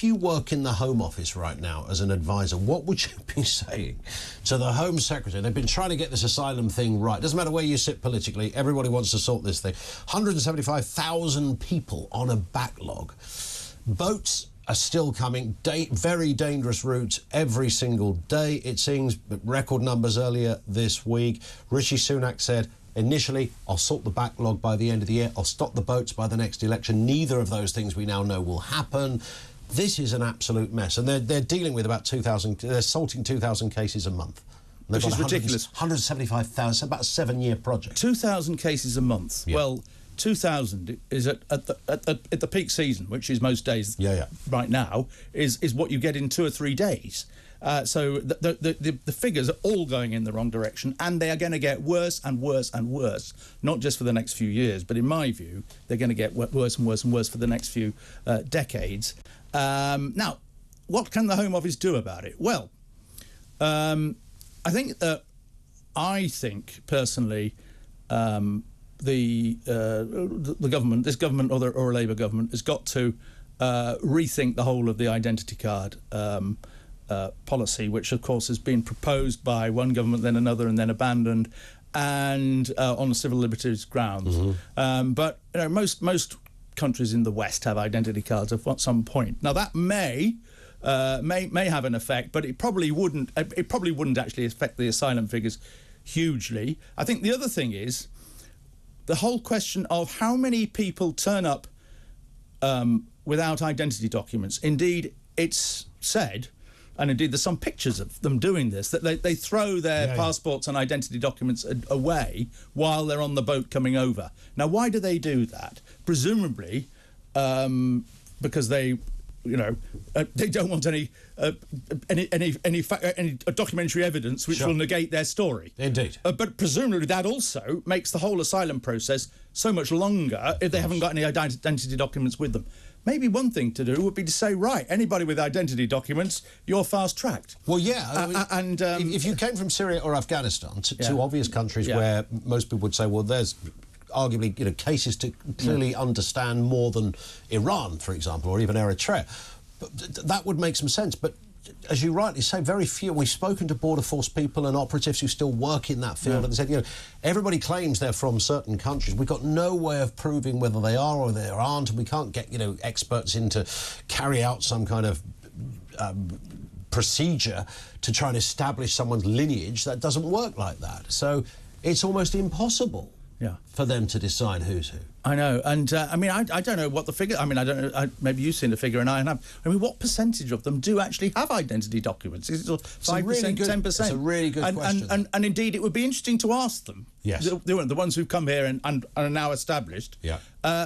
if you work in the Home Office right now as an advisor, what would you be saying to the Home Secretary? They've been trying to get this asylum thing right. Doesn't matter where you sit politically, everybody wants to sort this thing. 175,000 people on a backlog. Boats are still coming, very dangerous routes every single day, it seems, but record numbers earlier this week. Rishi Sunak said, initially, I'll sort the backlog by the end of the year, I'll stop the boats by the next election. Neither of those things we now know will happen. This is an absolute mess, and they're dealing with about 2,000, they're sorting 2,000 cases a month. Which is ridiculous. 175,000, about a 7-year project. 2,000 cases a month. Yeah. Well, 2,000 is at the peak season, which is most days right now, is what you get in 2 or 3 days. So the figures are all going in the wrong direction, and they are going to get worse and worse and worse, not just for the next few years, but in my view, they're going to get worse and worse and worse for the next few decades. Now, what can the Home Office do about it? Well, I think personally, the government, this government or a Labour government, has got to rethink the whole of the identity card policy, which of course has been proposed by one government, then another, and then abandoned, and on civil liberties grounds. Mm-hmm. But you know, most countries in the West have identity cards at some point. Now that may have an effect, but it probably wouldn't. It probably wouldn't actually affect the asylum figures hugely. I think the other thing is the whole question of how many people turn up without identity documents. Indeed, it's said, and indeed there's some pictures of them doing this, that they throw their passports and identity documents away while they're on the boat coming over. Now, why do they do that? Presumably because they don't want any documentary evidence which will negate their story. Indeed. But presumably that also makes the whole asylum process so much longer if they haven't got any identity documents with them. Maybe one thing to do would be to say, right, anybody with identity documents, you're fast-tracked. Well, yeah. And if you came from Syria or Afghanistan, two obvious countries where most people would say, well, there's arguably, cases to clearly understand more than Iran, for example, or even Eritrea. But that would make some sense. But as you rightly say, very few. We've spoken to Border Force people and operatives who still work in that field, and they said, everybody claims they're from certain countries. We've got no way of proving whether they are or they aren't, and we can't get, experts in to carry out some kind of procedure to try and establish someone's lineage. That doesn't work like that. So it's almost impossible for them to decide who's who. I know, and I don't know what the figure. I don't know. Maybe you've seen the figure, and I have. What percentage of them do actually have identity documents? Is it 5%, 10%? It's a really good question. And indeed, it would be interesting to ask them. Yes, the ones who've come here and are now established. Yeah.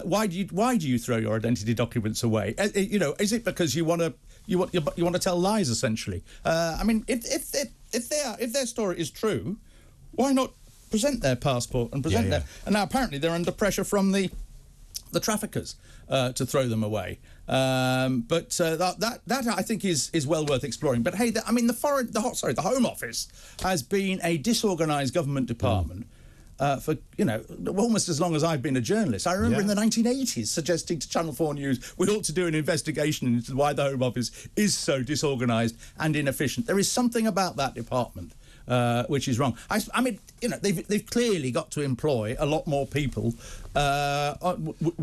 Why do you throw your identity documents away? Is it because you want to tell lies, essentially? If their story is true, why not present their passport and present their... And now apparently they're under pressure from the traffickers to throw them away. But that I think is well worth exploring. But hey, the Home Office has been a disorganised government department for almost as long as I've been a journalist. I remember in the 1980s suggesting to Channel 4 News we ought to do an investigation into why the Home Office is so disorganised and inefficient. There is something about that department which is wrong. They've clearly got to employ a lot more people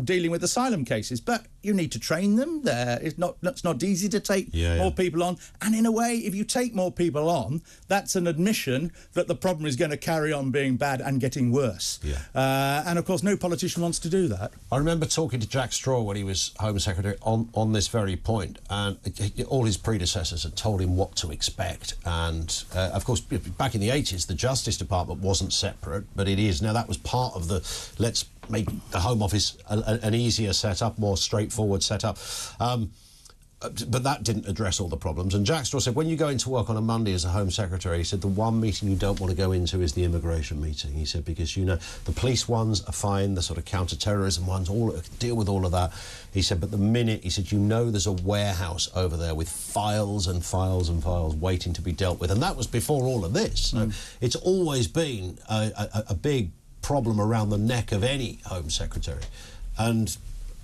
dealing with asylum cases, but you need to train them. It's not easy to take more people on, and in a way, if you take more people on, that's an admission that the problem is going to carry on being bad and getting worse. And of course, no politician wants to do that. I remember talking to Jack Straw when he was Home Secretary on this very point, and all his predecessors had told him what to expect. And of course, back in the 80s, the Justice Department wasn't separate, but it is now. That was part of the let's make the Home Office an easier setup, more straightforward setup. But that didn't address all the problems. And Jack Straw said, when you go into work on a Monday as a Home Secretary, he said, the one meeting you don't want to go into is the immigration meeting. He said, because, the police ones are fine, the sort of counter-terrorism ones, all deal with all of that. He said, but the minute, he said, there's a warehouse over there with files and files and files waiting to be dealt with. And that was before all of this. So it's always been a big problem around the neck of any Home Secretary. And,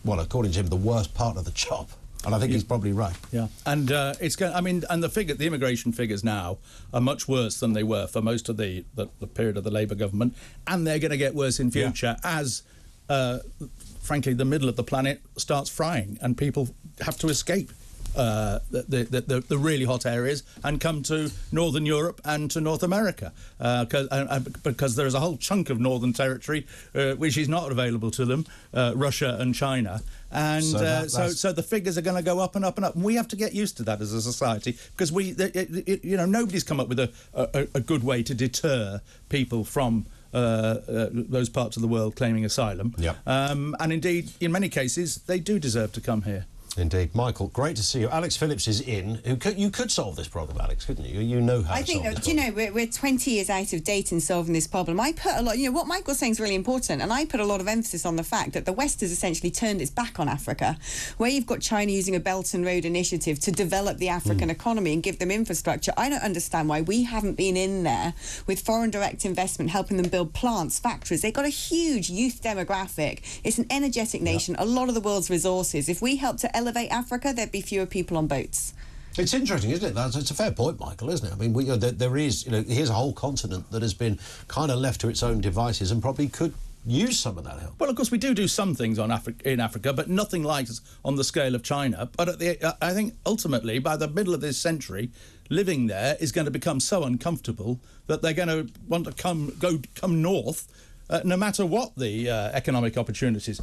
well, according to him, the worst part of the job And I think he's probably right. Yeah, and it's going. I mean, and the immigration figures now are much worse than they were for most of the period of the Labour government, and they're going to get worse in future as, frankly, the middle of the planet starts frying and people have to escape the really hot areas and come to Northern Europe and to North America, because there is a whole chunk of Northern Territory which is not available to them, Russia and China, and so the figures are going to go up and up and up. And we have to get used to that as a society, because nobody's come up with a good way to deter people from those parts of the world claiming asylum. Yep. And indeed, in many cases, they do deserve to come here. Indeed. Michael, great to see you. Alex Phillips is in. You could solve this problem, Alex, couldn't you? You know how to solve this problem. We're 20 years out of date in solving this problem. I put a lot, what Michael's saying is really important, and I put a lot of emphasis on the fact that the West has essentially turned its back on Africa, where you've got China using a Belt and Road initiative to develop the African economy and give them infrastructure. I don't understand why we haven't been in there with foreign direct investment, helping them build plants, factories. They've got a huge youth demographic. It's an energetic nation, a lot of the world's resources. If we help to elevate Africa, there'd be fewer people on boats. It's interesting, isn't it? It's a fair point, Michael, isn't it? I mean, there is, here's a whole continent that has been kind of left to its own devices and probably could use some of that help. Well, of course, we do some things in Africa, but nothing like on the scale of China. But I think ultimately, by the middle of this century, living there is going to become so uncomfortable that they're going to want to come north, no matter what the economic opportunities.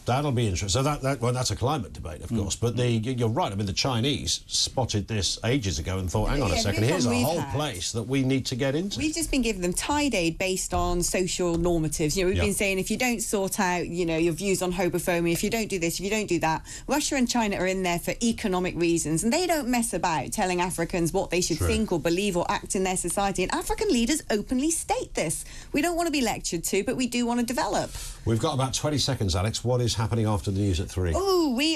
That'll be interesting. So that's a climate debate, of course. But you're right. I mean, the Chinese spotted this ages ago and thought, hang on a second, here's a whole place that we need to get into. We've just been giving them tide aid based on social normatives. We've been saying, if you don't sort out, your views on homophobia, if you don't do this, if you don't do that. Russia and China are in there for economic reasons, and they don't mess about telling Africans what they should think or believe or act in their society. And African leaders openly state this. We don't want to be lectured to, but we do want to develop. We've got about 20 seconds, Alex. What is happening after the news at 3? Oh, we